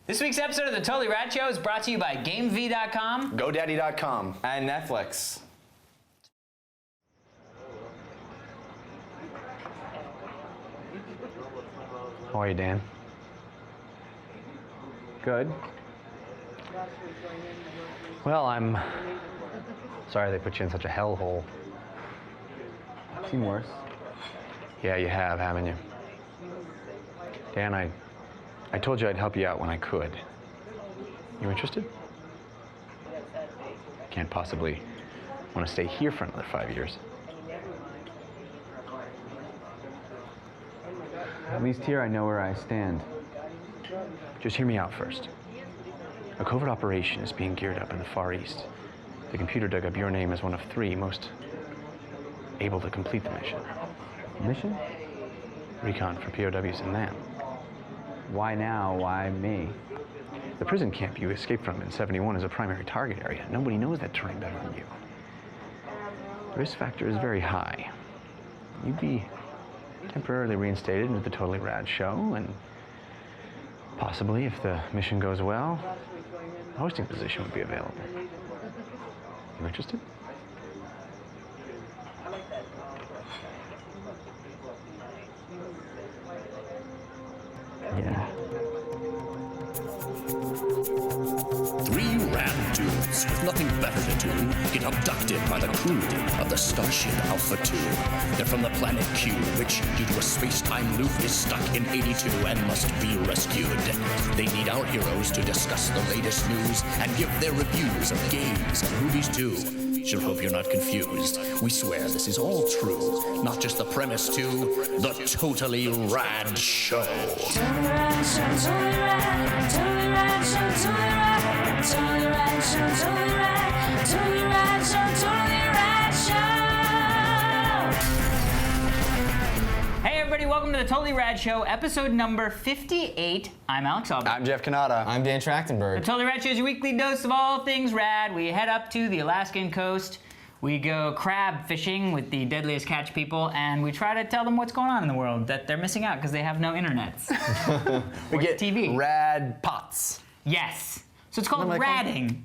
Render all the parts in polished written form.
This week's episode of The Totally Rad Show is brought to you by GameV.com, GoDaddy.com, and Netflix. How are you, Dan? Good. Well, I'm sorry they put you in such a hellhole. Seen worse. Yeah, you have, haven't you? Dan, I told you I'd help you out when I could. You interested? Can't possibly want to stay here for another 5 years. At least here I know where I stand. Just hear me out first. A covert operation is being geared up in the Far East. The computer dug up your name as one of 3 most able to complete the mission. Mission? Recon for POWs in NAM. Why now? Why me? The prison camp you escaped from in 71 is a primary target area. Nobody knows that terrain better than you. The risk factor is very high. You'd be temporarily reinstated into the Totally Rad Show, and possibly, if the mission goes well, a hosting position would be available. You interested? Yeah. 3 rad dudes with nothing better to do get abducted by the crew of the Starship Alpha 2. They're from the planet Q, which, due to a space-time loop, is stuck in 82 and must be rescued. They need our heroes to discuss the latest news and give their reviews of games and movies too. Sure hope you're not confused. We swear this is all true, not just the premise too. The Totally Rad Show. Totally Rad Show, Totally Rad, Totally Rad Show, Totally Rad, Totally Rad Show, Totally Rad, Totally Rad Show, Totally Rad Show. Hey everybody, welcome to The Totally Rad Show, episode number 58. I'm Alex Albert. I'm Jeff Kanata. I'm Dan Trachtenberg. The Totally Rad Show is your weekly dose of all things rad. We head up to the Alaskan coast. We go crab fishing with the deadliest catch people, and we try to tell them what's going on in the world, that they're missing out because they have no internets. We get TV. rad pots. Yes. So it's called What am I called? radding.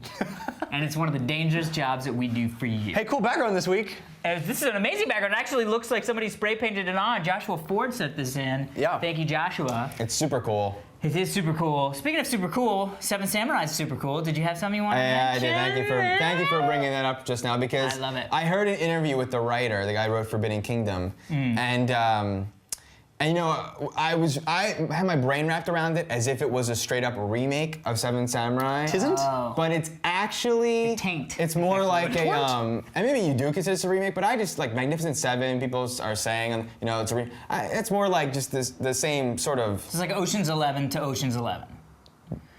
And it's one of the dangerous jobs that we do for you. Hey, cool background this week. This is an amazing background. It actually looks like somebody spray painted it on. Joshua Ford set this in. Yeah. Thank you, Joshua. It's super cool. It is super cool. Speaking of super cool, Seven Samurai is super cool. Did you have something you wanted to I mention? did. Thank you for bringing that up just now, because I love it. I heard an interview with the writer, the guy who wrote Forbidden Kingdom, and you know, I had my brain wrapped around it as if it was a straight up remake of Seven Samurai. Tisn't? Oh. But it's actually, taint. it's more like a, What? and maybe you do consider it a remake, but I just, like Magnificent Seven, people are saying, you know, it's more like just the same sort of. It's like Ocean's 11 to Ocean's 11.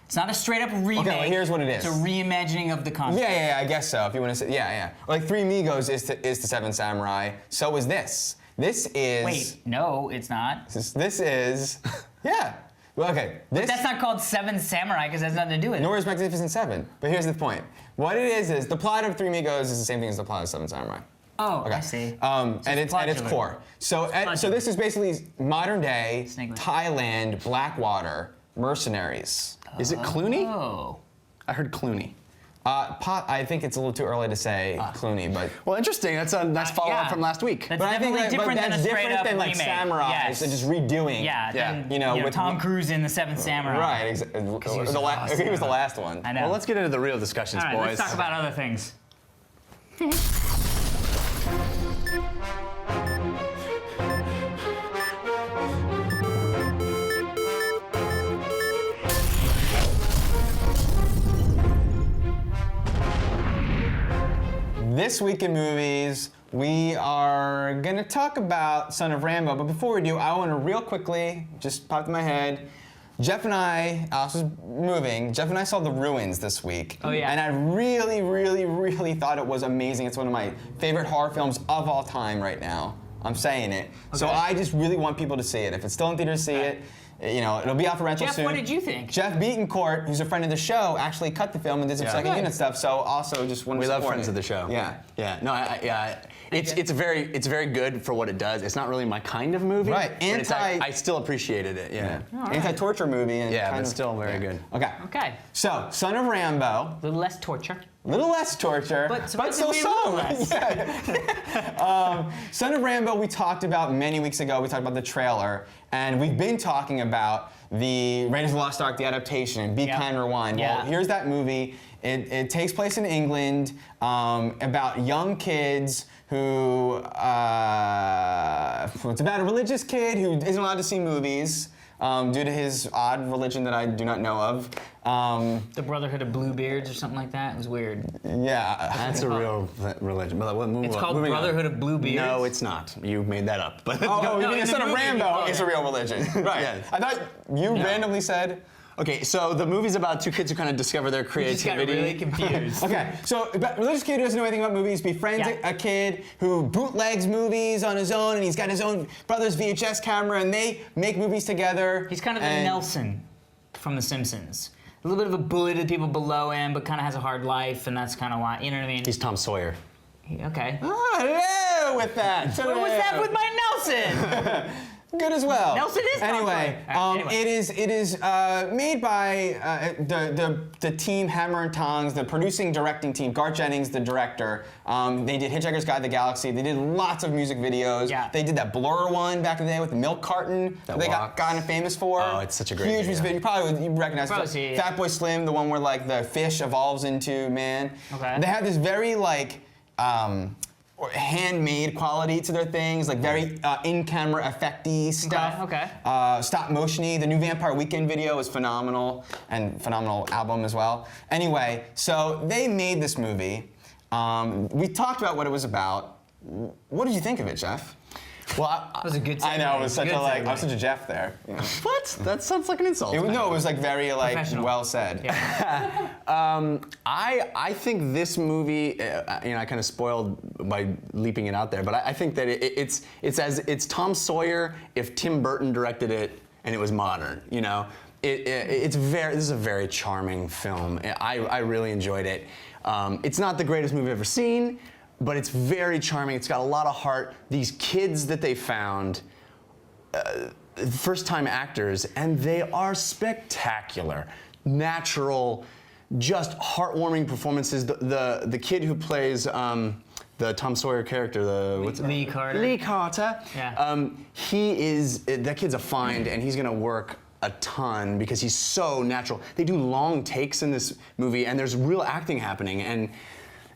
It's not a straight up remake. Okay, well, here's what it is. It's a reimagining of the concept. Yeah, I guess so, if you want to say, yeah. Like Three Amigos is to Seven Samurai, so is this. This is. Wait, no, it's not. This is. Yeah. Well, okay. That's not called Seven Samurai because it has nothing to do with it. Nor is Magnificent Seven. But here's the point. What it is the plot of Three Amigos is the same thing as the plot of Seven Samurai. Oh, Okay. I see. And its core. So this is basically modern day Snake. Thailand, Blackwater mercenaries. Is it Clooney? Oh. I heard Clooney. I think it's a little too early to say Clooney, but. Well, interesting. That's a nice follow-up yeah. from last week. That's But I think definitely different than that's a straight different up than like remake. Samurai, Yes. so just redoing. Yeah, Yeah. then, with Tom Cruise in The Seventh Samurai. Right, was he was the last one. I know. Well, let's get into the real discussions, All right, boys. let's talk about other things. This week in movies, we are gonna talk about Son of Rambo, but before we do, I wanna real quickly, just popped in my head, Jeff and I, Alex was moving, Jeff and I saw The Ruins this week. Oh, yeah. And I really thought it was amazing. It's one of my favorite horror films of all time right now. I'm saying it. So Okay. I just really want people to see it. If it's still in theaters, see it. it'll be out for rental Jeff, soon. what did you think? Jeff Betancourt, who's a friend of the show, actually cut the film and did some second unit stuff. So also just wanted We to love support friends it. of the show. Yeah. Yeah. No, it's very good for what it does. It's not really my kind of movie. Right. But I still appreciated it. Yeah. Anti-torture movie. And Yeah, kind but of, still very good. Okay. Okay. So, Son of Rambo, A little less torture. a little less torture, But still surprisingly a little some. less. Son of Rambo, we talked about many weeks ago. We talked about the trailer, and we've been talking about the Raiders of the Lost Ark, the adaptation, Be Kind, Rewind. Yeah. Well, here's that movie. It takes place in England about young kids who, it's about a religious kid who isn't allowed to see movies due to his odd religion that I do not know of. The Brotherhood of Bluebeards or something like that. It was weird. Yeah. That's a real religion. But It's called Brotherhood of Bluebeards. No, it's not. You made that up. But Oh, you No, mean in the Son of movie, Rambo you is call a it. real religion. Right. Yes. I thought you randomly said. Okay, so the movie's about two kids who kind of discover their I just got creativity. really confused. Okay, so a religious kid who doesn't know anything about movies befriends Yeah. a kid who bootlegs movies on his own, and he's got his own brother's VHS camera, and they make movies together. He's kind of the and- Nelson from The Simpsons. A little bit of a bully to the people below him, but kind of has a hard life, and that's kind of why, you know what I mean? He's Tom Sawyer. Okay. Ah, hello with that. What was that with my Nelson? Good as well. Nelson is Tom anyway, Sawyer. All right, anyway. it is made by the team Hammer and Tongs, the producing directing team. Garth Jennings, the director. They did Hitchhiker's Guide to the Galaxy. They did lots of music videos. Yeah. They did that Blur one back in the day with the milk carton that they got walks. kind of famous for. Oh, it's such a great huge video. music video. You probably would recognize Probably it. see it, yeah. Fat Boy Slim, the one where like the fish evolves into man. Okay. They have this very like. Handmade quality to their things, like very in-camera effecty stuff. Okay. Stop motiony. The new Vampire Weekend video is phenomenal, and phenomenal album as well. Anyway, so they made this movie. We talked about what it was about. What did you think of it, Jeff? Well, That was a good I know it was such Good a like. segue. I'm such a Jeff there. You know. what? That sounds like an insult. No, it was like very like Professional. well said. Yeah. I think this movie, I kind of spoiled by leaping it out there, but I think that it's Tom Sawyer if Tim Burton directed it and it was modern. This is a very charming film. I really enjoyed it. It's not the greatest movie I've ever seen, but it's very charming. It's got a lot of heart. These kids that they found. First-time actors, and they are spectacular, natural, just heartwarming performances. The kid who plays the Tom Sawyer character, Lee Carter. Lee Carter. Yeah. That kid's a find, and he's gonna work a ton because he's so natural. They do long takes in this movie, and there's real acting happening, and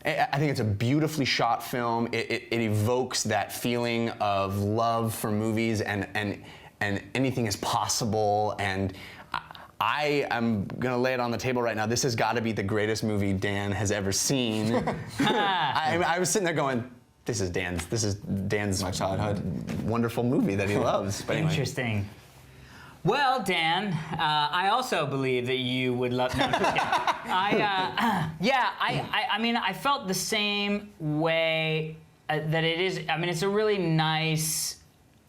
I think it's a beautifully shot film. It evokes that feeling of love for movies and anything is possible. And I am gonna lay it on the table right now. This has got to be the greatest movie Dan has ever seen. I was sitting there going, "This is Dan's My childhood. wonderful movie that he loves." But anyway. Interesting. Well, Dan, I also believe that you would love. No, I'm just kidding. I mean, I felt the same way that it is. I mean, it's a really nice,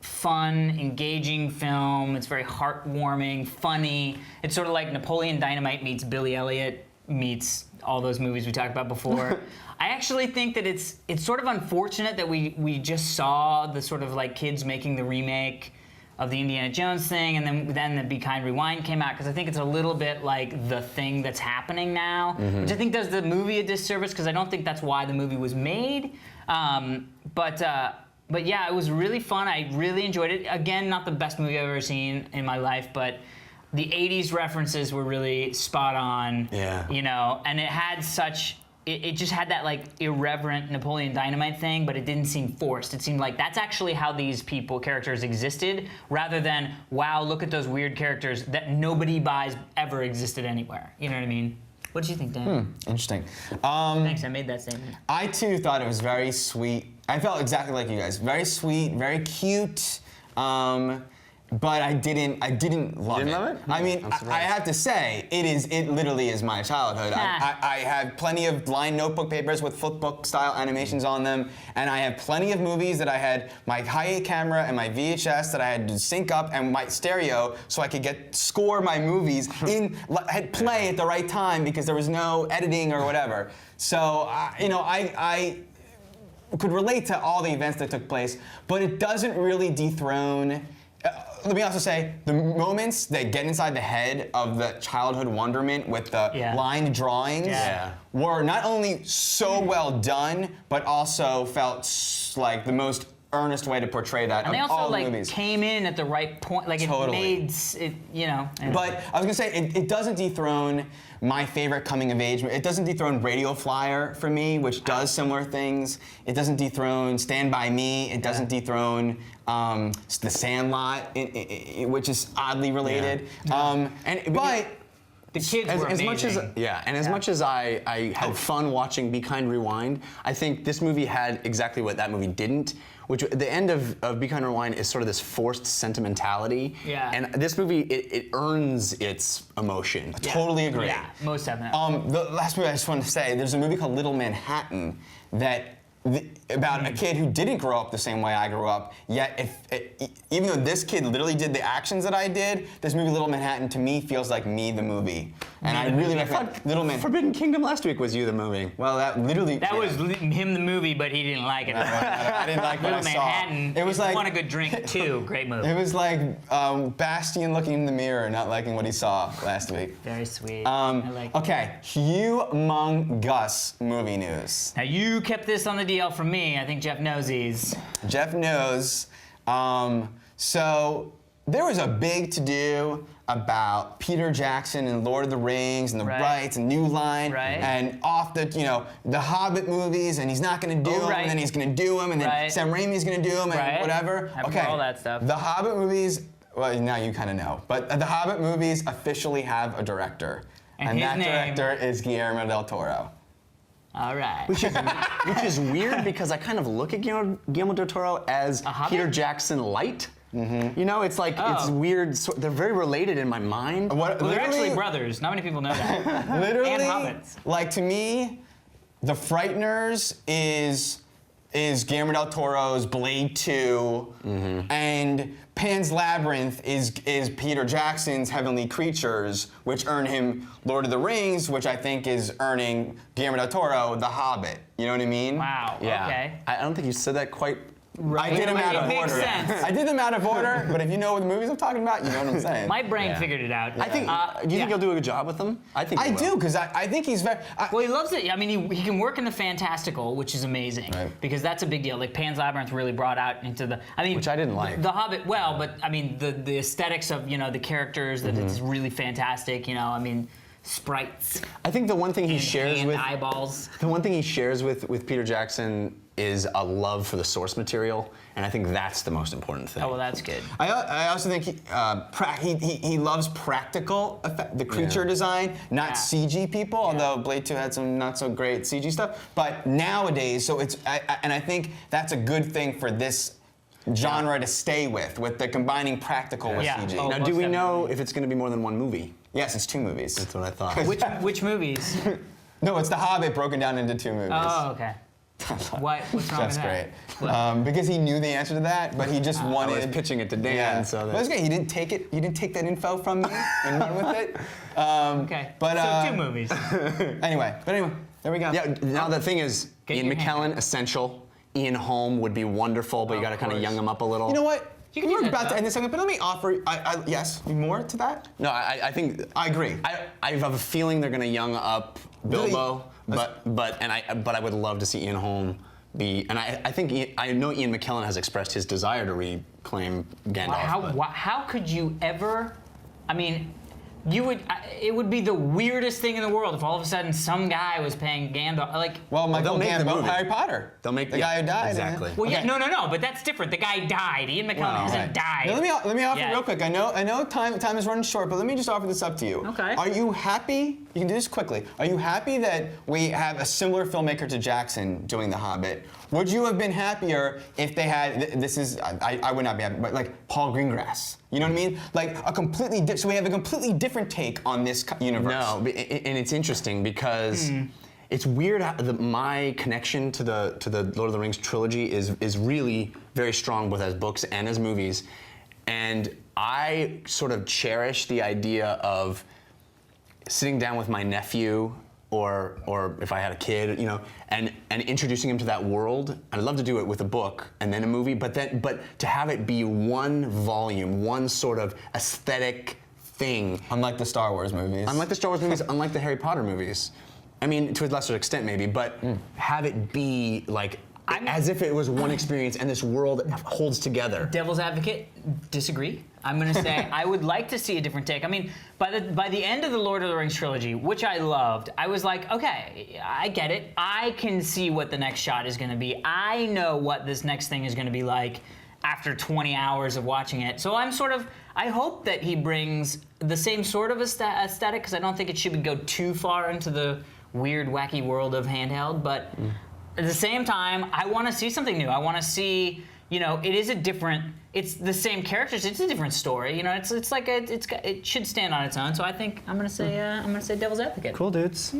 fun, engaging film. It's very heartwarming, funny. It's sort of like Napoleon Dynamite meets Billy Elliot meets all those movies we talked about before. I actually think that it's sort of unfortunate that we just saw the sort of like kids making the remake of the Indiana Jones thing, and then the Be Kind Rewind came out, because I think it's a little bit like the thing that's happening now, which I think does the movie a disservice, because I don't think that's why the movie was made. But yeah, it was really fun. I really enjoyed it. Again, not the best movie I've ever seen in my life, but the 80s references were really spot on. Yeah. And it had such... It just had that like irreverent Napoleon Dynamite thing, but it didn't seem forced. It seemed like that's actually how these characters existed, rather than, wow, look at those weird characters that nobody buys ever existed anywhere. You know what I mean? What did you think, Dan? Interesting. Thanks, I made that statement. I too thought it was very sweet. I felt exactly like you guys. Very sweet, very cute. but I didn't love Didn't it. love it? I mean, I'm I surprised. have to say, it literally is my childhood. I have plenty of lined notebook papers with flipbook style animations on them, and I have plenty of movies that I had my Hi8 camera and my VHS that I had to sync up and my stereo so I could score my movies hit play at the right time because there was no editing or whatever. So I could relate to all the events that took place, but it doesn't really dethrone. Let me also say, the moments that get inside the head of the childhood wonderment with the lined drawings were not only so well done, but also felt like the most earnest way to portray that And they of also all the like movies. came in at the right point. Like Totally. it made it, anyway. But I was gonna say, it doesn't dethrone my favorite coming of age. It doesn't dethrone Radio Flyer for me, which does similar things. It doesn't dethrone Stand By Me. It doesn't dethrone The Sandlot, which is oddly related. But the kids were as much as amazing. much as I had fun watching Be Kind Rewind, I think this movie had exactly what that movie didn't. Which the end of Be Kind Rewind is sort of this forced sentimentality. Yeah. And this movie it earns its emotion. totally agree. Yeah, most definitely. The last movie I just want to say, there's a movie called Little Manhattan that about a kid who didn't grow up the same way I grew up. Yet, even though this kid literally did the actions that I did, this movie Little Manhattan to me feels like me the movie, and I really recommend Little Manhattan. Forbidden Kingdom last week was you the movie. Well, that literally. That was him the movie, but he didn't like it. I didn't like what I Little saw. Manhattan. It was like Want a Good Drink too. Great movie. It was like Bastian looking in the mirror, not liking what he saw last week. Very sweet. I like it. Okay, humongous movie news. Now you kept this on the DL from me. I think Jeff knows these. Jeff knows. So there was a big to-do about Peter Jackson and Lord of the Rings and the rights and New Line and off the Hobbit movies, and he's not going to do them, and then he's going to do them, and then Sam Raimi's going to do them, and whatever. I remember all that stuff. The Hobbit movies. Well, now you kind of know, but the Hobbit movies officially have a director, and his that name- director is Guillermo del Toro. All right. Which is weird because I kind of look at Guillermo del Toro as Peter Jackson light. You know, it's like it's weird. They're very related in my mind. What, Well, they're literally- actually brothers. Not many people know that. Literally, And hobbits. like to me, The Frighteners is Guillermo del Toro's Blade 2, and Pan's Labyrinth is Peter Jackson's Heavenly Creatures, which earn him Lord of the Rings, which I think is earning Guillermo del Toro The Hobbit. You know what I mean? Wow. Yeah. Okay. I don't think you said that quite. I did them out of It makes order. sense. I did them out of order, but if you know the movies I'm talking about, you know what I'm saying. My brain figured it out. I think. Do you think he'll do a good job with them? I think. I he will. do, because I think he's very. Well, he loves it. I mean, he can work in the fantastical, which is amazing, Right. because that's a big deal. Like Pan's Labyrinth really brought out into the. I mean, Which I didn't like. The Hobbit, well, but I mean, the aesthetics of the characters that it's really fantastic. I mean, sprites. I think the one thing he and shares hand with eyeballs. the one thing he shares with Peter Jackson is a love for the source material, and I think that's the most important thing. Oh well, that's good. I also think he loves practical effect, the creature design, not CG people. Although Blade 2 had some not so great CG stuff, but nowadays, so and I think that's a good thing for this genre to stay with the combining practical with CG. Oh, Now, do we know if it's going to be more than one movie? Yes, it's 2 movies. That's what I thought. Which movies? No, it's The Hobbit broken down into 2 movies. Oh, okay. What's wrong That's with great. that? Because he knew the answer to that, but he just wanted. I was pitching it to Dan, so But it's great. He didn't take it. He didn't take that info from me and run with it. Okay. But so 2 movies. Anyway, there we go. Yeah. Now the thing is, Get Ian your hand McKellen essential. Ian Holm would be wonderful, but you got to kind of course. young him up a little. You know what? You can do We're that about to stuff. end this segment, but let me offer. Yes, more to that. No, I think I agree. I have a feeling they're going to young up Bilbo, Really? but I would love to see Ian Holm be, and I think I know Ian McKellen has expressed his desire to reclaim Gandalf. but- How could you ever? I mean, it would be the weirdest thing in the world if all of a sudden some guy was paying Gandalf. Like, Well, Michael they'll make the Gambon, movie. Harry Potter. They'll make the guy who died. exactly. well, yeah, Okay. no, but that's different. The guy died. Ian McKellen hasn't died. Now, let me offer Yeah. real quick. I know time is running short, but let me just offer this up to you. Okay. Are you happy? You can do this quickly. Are you happy that we have a similar filmmaker to Jackson doing The Hobbit, Would you have been happier if they had, I would not be happy, but like Paul Greengrass? You know what I mean? Like a completely, so we have a completely different take on this universe. No, and it's interesting because it's weird how my connection to the Lord of the Rings trilogy is really very strong, both as books and as movies. And I sort of cherish the idea of sitting down with my nephew or if I had a kid, you know, and introducing him to that world. I'd love to do it with a book and then a movie, but to have it be one volume, one sort of aesthetic thing. Unlike the Star Wars movies. Unlike the Star Wars movies, unlike the Harry Potter movies. I mean, to a lesser extent maybe, but have it be like as if it was one experience and this world holds together. Devil's advocate, disagree. I'm gonna say I would like to see a different take. I mean, by the end of the Lord of the Rings trilogy, which I loved, I was like, okay, I get it. I can see what the next shot is gonna be. I know what this next thing is gonna be like after 20 hours of watching it. So I hope that he brings the same sort of aesthetic, because I don't think it should go too far into the weird, wacky world of handheld, but at the same time, I want to see something new. I want to see, you know, it's the same characters, it's a different story. You know, it should stand on its own. So I think I'm gonna say Devil's Advocate. Cool dudes.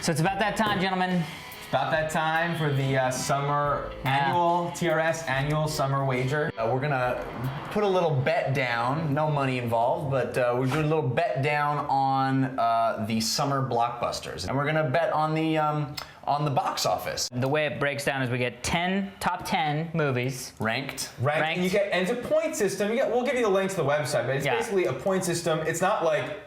So it's about that time, gentlemen. About that time for the summer annual TRS annual summer wager. We're gonna put a little bet down, no money involved, but we're doing a little bet down on the summer blockbusters, and we're gonna bet on the box office. The way it breaks down is we get top 10 movies. Ranked. And you get, and it's a point system. We'll give you the link to the website, but it's basically a point system. It's not like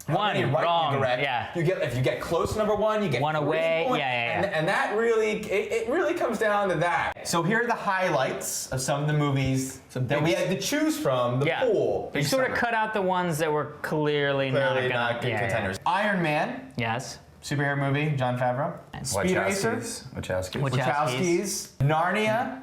One wrong, yeah. If you get close to number one, you get one 3 away, points, yeah. And that really, it really comes down to that. So here are the highlights of some of the movies that we had to choose from, the pool. You sort of cut out the ones that were clearly not good contenders. Iron Man, Yes. superhero movie, Jon Favreau. Speed Racer, Wachowskis. Narnia.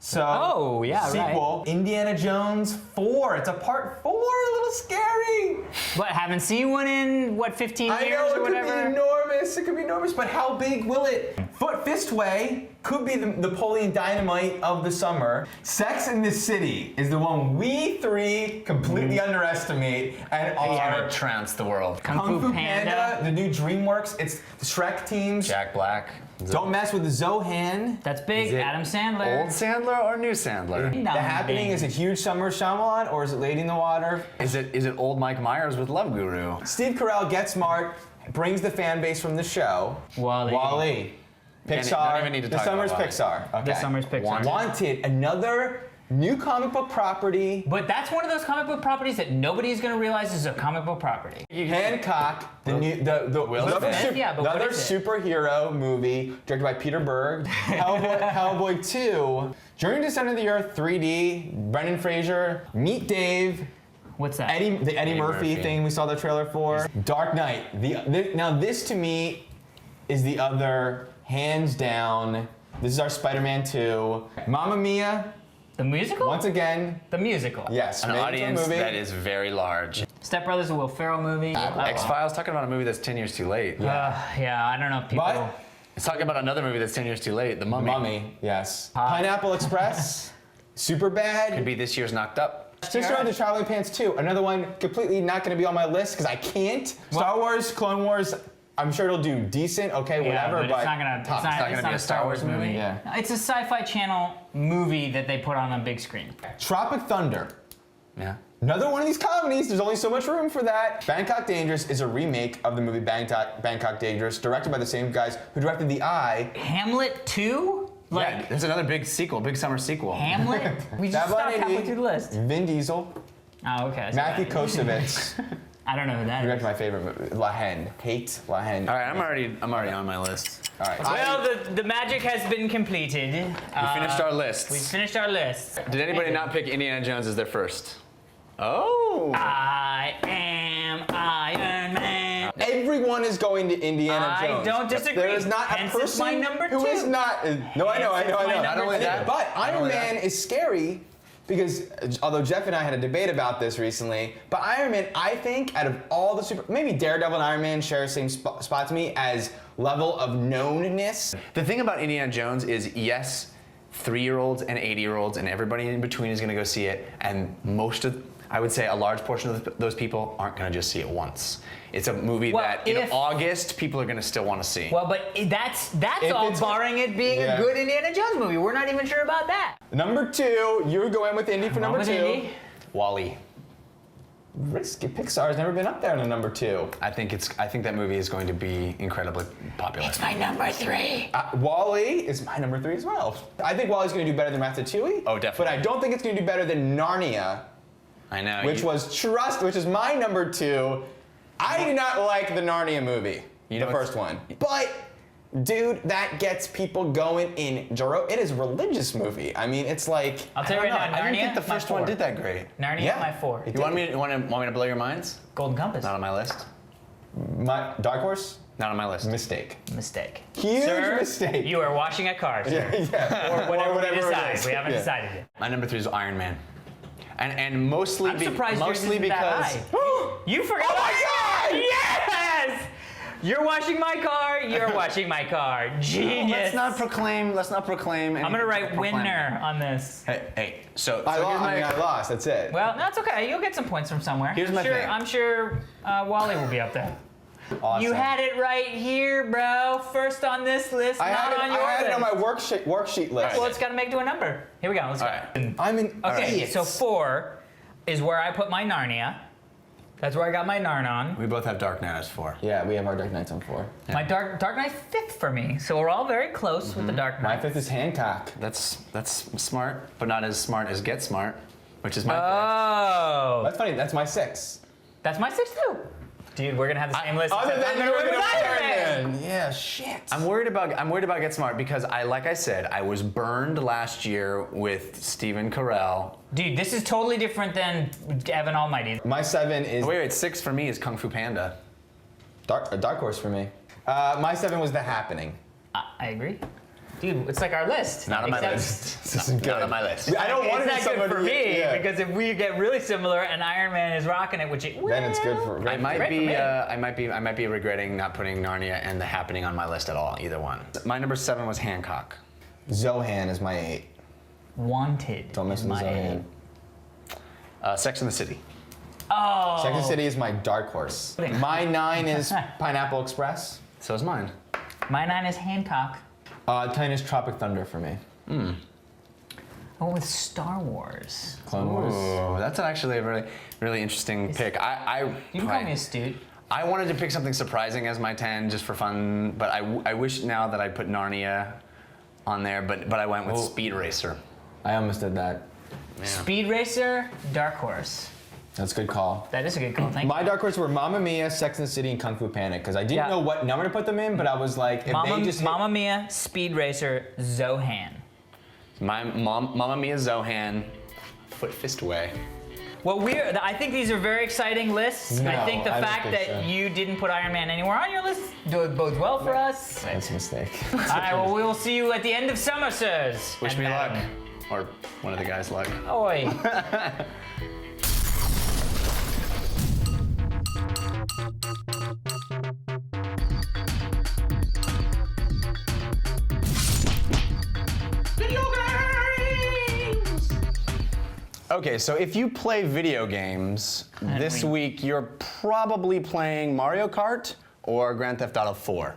So, sequel. Indiana Jones 4. It's a part 4, a little scary. What, haven't seen one in, 15 I years know, or whatever? it could be enormous, but how big will it? Fistway could be the Napoleon Dynamite of the summer. Sex in the City is the one we three completely underestimate and are trounced the world. Kung Fu Panda, the new DreamWorks, it's the Shrek teams. Jack Black. Don't mess with the Zohan. That's big, Adam Sandler. Old Sandler or new Sandler? The Happening is a huge summer Shyamalan, or is it Lady in the Water? Is it old Mike Myers with Love Guru? Steve Carell, Get Smart, brings the fan base from the show. Wall-E. Pixar. Don't even need to talk the summer's about Pixar. Okay. The summer's Pixar. Wanted, another new comic book property. But that's one of those comic book properties that nobody's gonna realize is a comic book property. Hancock, another superhero movie directed by Peter Berg. Hellboy 2. Journey to Center of the Earth 3D. Brendan Fraser. Meet Dave. What's that? The Eddie Murphy thing we saw the trailer for. Dark Knight. Now this to me is the other, hands down. This is our Spider-Man 2. Mamma Mia. The musical? Once again. The musical. Yes. An audience that is very large. Step Brothers, a Will Ferrell movie. X-Files, talking about a movie that's 10 years too late. I don't know. People. But it's talking about another movie that's 10 years too late, The Mummy. Mummy, yes. Pineapple Express. Superbad. Could be this year's Knocked Up. Sister of the Traveling Pants 2. Another one completely not going to be on my list because I can't. Star Wars, Clone Wars. I'm sure it'll do decent, okay, whatever, but it's not gonna be a Star Wars movie. Yeah. It's a Sci-Fi Channel movie that they put on a big screen. Tropic Thunder. Yeah. Another one of these comedies. There's only so much room for that. Bangkok Dangerous is a remake of the movie Bangkok Dangerous, directed by the same guys who directed The Eye. Hamlet 2? Yeah, there's another big sequel, big summer sequel. Hamlet? We just stopped halfway through the list. Vin Diesel. Oh, okay. Matthew Kosovitz. I don't know who that Directed is. my favorite movie, La Haine. Hate La Haine. All right, I'm already on my list. All right. Well, the magic has been completed. We finished our lists. We finished our list. Did anybody not pick Indiana Jones as their first? Oh. I am Iron Man. Everyone is going to Indiana Jones. I don't disagree. There is not Hence a it's my person number who two. is not. No, I know. Hence it's my number Not only two. that, but Iron Man is scary because although Jeff and I had a debate about this recently, but Iron Man, I think, out of all the maybe Daredevil and Iron Man share the same spot to me as level of knownness. The thing about Indiana Jones is, yes, 3-year-olds and 80-year-olds and everybody in between is going to go see it, and I would say a large portion of those people aren't going to just see it once. It's a movie that in August people are going to still want to see. Well, but that's all barring it being a good Indiana Jones movie. We're not even sure about that. Number 2, you're going with Indy for number 2. Indy. Wall-E. Risky. Pixar's never been up there on a number 2. I think that movie is going to be incredibly popular. It's my number 3. Wall-E is my number 3 as well. I think Wall-E's going to do better than Ratatouille. Oh, definitely. But I don't think it's going to do better than Narnia. I know. Which is my number 2. I do not like the Narnia movie, the first one. But, dude, that gets people going in Jaro. It is a religious movie. I mean, it's like... I'll tell you right now, Narnia, I didn't think the first one did that great. Narnia, my 4. You want me to blow your minds? Golden Compass. Not on my list. My Dark Horse? Not on my list. Mistake. Huge mistake. You are watching a car, sir. Yeah. Or whatever we it decide. is. We haven't decided yet. My number 3 is Iron Man. And mostly, I'm surprised yours mostly isn't because that high. You forgot. Oh my God! Yes! You're washing my car. You're washing my car. Genius. Let's not proclaim. I'm gonna write winner on this. Hey. So I lost. That's it. Well, that's okay. You'll get some points from somewhere. Here's my thing. I'm sure Wally will be up there. Awesome. You had it right here, bro. First on this list, not on your list. I had it on my worksheet list. Well, it's got to make it to a number. Here we go. Let's go. Right. I'm in. Okay, so 4 is where I put my Narnia. That's where I got my Narn We both have Dark Knight as 4. Yeah, we have our Dark Knights on 4. on. My Dark Knight's 5th for me. So we're all very close with the Dark My Knight. 5th is Hancock. That's smart, but not as smart as Get Smart, which is my 5th. Oh, That's funny. That's my 6. that's my 6th too. Dude, we're gonna have the same list. Other except than I'm gonna you're go with gonna Iron Man. Yeah, shit. I'm worried about Get Smart because like I said, I was burned last year with Stephen Carell. Dude, this is totally different than Evan Almighty. My 7 is Wait, 6 for me is Kung Fu Panda. Dark Horse for me. My 7 was The Happening. I agree. Dude, it's like our list. Not on my Except- list. This is good. Not on my list. I don't want It's to not good for me yeah. because if we get really similar and Iron Man is rocking it, which Then it's good for. I might Great for me. I might be regretting not putting Narnia and The Happening on my list at all. Either one. My number 7 was Hancock. Zohan is my 8. Wanted. Don't mess is with my Zohan. Sex and the City. Oh. Sex and the City is my Dark Horse. My 9 is Pineapple Express. So is mine. My 9 is Hancock. 10 is Tropic Thunder for me. I went with Star Wars. Clone Wars. Oh, that's actually a really, really interesting pick. You can call me astute. I wanted to pick something surprising as my 10 just for fun, but I wish now that I put Narnia on there, but I went with Speed Racer. I almost did that. Yeah. Speed Racer, Dark Horse. That's a good call. That is a good call. Thank My Dark Horse were Mamma Mia, Sex and the City, and Kung Fu Panda because I didn't know what number to put them in, but I was like, if they just Mamma Mia, Speed Racer, Zohan. My Mamma Mia, Zohan, Foot Fist Away. Well, I think these are very exciting lists. No, I think the I don't fact think that so. you didn't put Iron Man anywhere on your list bodes well for us. That's a mistake. All right, well, we will see you at the end of summer, sirs. Wish And me luck. madam. Or one of the guys luck. Oi. Okay, so if you play video games this week, you're probably playing Mario Kart or Grand Theft Auto 4.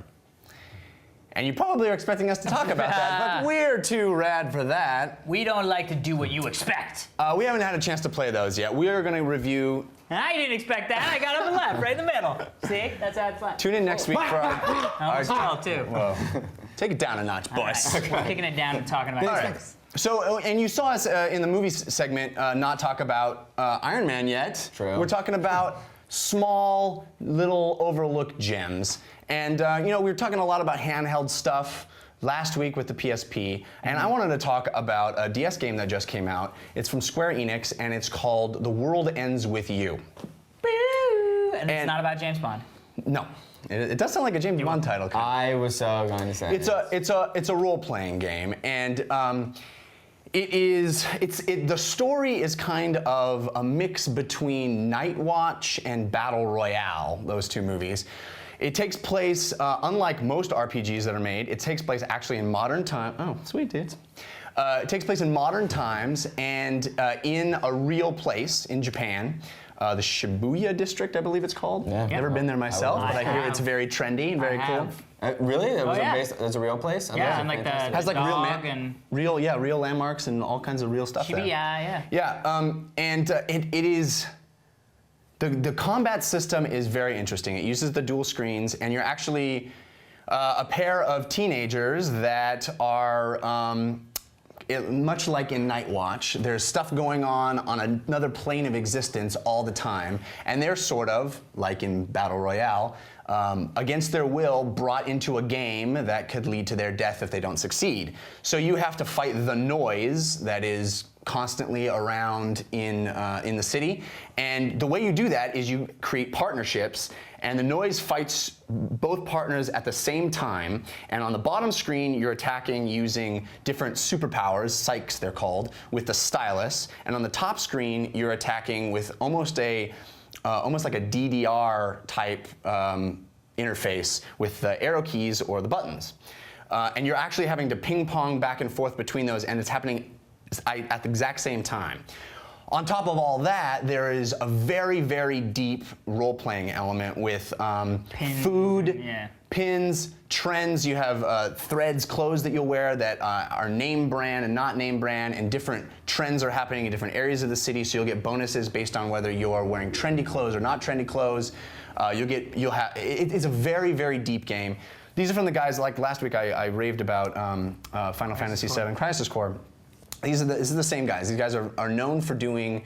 And you probably are expecting us to talk about that, but we're too rad for that. We don't like to do what you expect. We haven't had a chance to play those yet. We are going to review. I didn't expect that. I got up and left, right in the middle. See? That's how it's fun. Tune in next week for our. Almost fell, too. Whoa. Take it down a notch, boys. All right, we're kicking it down and talking about All right. things. So, and you saw us in the movies segment not talk about Iron Man yet. True. We're talking about small, little overlooked gems. And, we were talking a lot about handheld stuff last week with the PSP. And I wanted to talk about a DS game that just came out. It's from Square Enix, and it's called The World Ends With You. Boo! And it's not about James Bond. No. It does sound like a James Bond title. I was so going to say It's a role-playing game, and The story is kind of a mix between Night Watch and Battle Royale, those two movies. It takes place, unlike most RPGs that are made, it takes place actually in modern time. Oh, sweet dudes. It takes place in modern times and in a real place in Japan. The Shibuya district, I believe it's called. Yeah. Never been there myself, but I hear have. it's very trendy and very cool. Really? That was yeah. That's a real place? Oh, Yeah, those are and like fantastic. the Has like dog real and real landmarks and all kinds of real stuff Shibuya, there. yeah. Yeah, it is. The combat system is very interesting. It uses the dual screens, and you're actually a pair of teenagers that are. Much like in Night Watch, there's stuff going on another plane of existence all the time, and they're sort of, like in Battle Royale, against their will brought into a game that could lead to their death if they don't succeed. So you have to fight the noise that is constantly around in the city, and the way you do that is you create partnerships, and the noise fights both partners at the same time, and on the bottom screen you're attacking using different superpowers, psychs they're called, with the stylus, and on the top screen you're attacking with almost like a DDR type interface with the arrow keys or the buttons. And you're actually having to ping pong back and forth between those, and it's happening at the exact same time. On top of all that, there is a very, very deep role-playing element with food, pins, trends. You have threads, clothes that you'll wear that are name brand and not name brand, and different trends are happening in different areas of the city, so you'll get bonuses based on whether you're wearing trendy clothes or not trendy clothes. It's a very, very deep game. These are from the guys, like last week I raved about Final Fantasy VII Crisis Core. This is the same guys. These guys are known for doing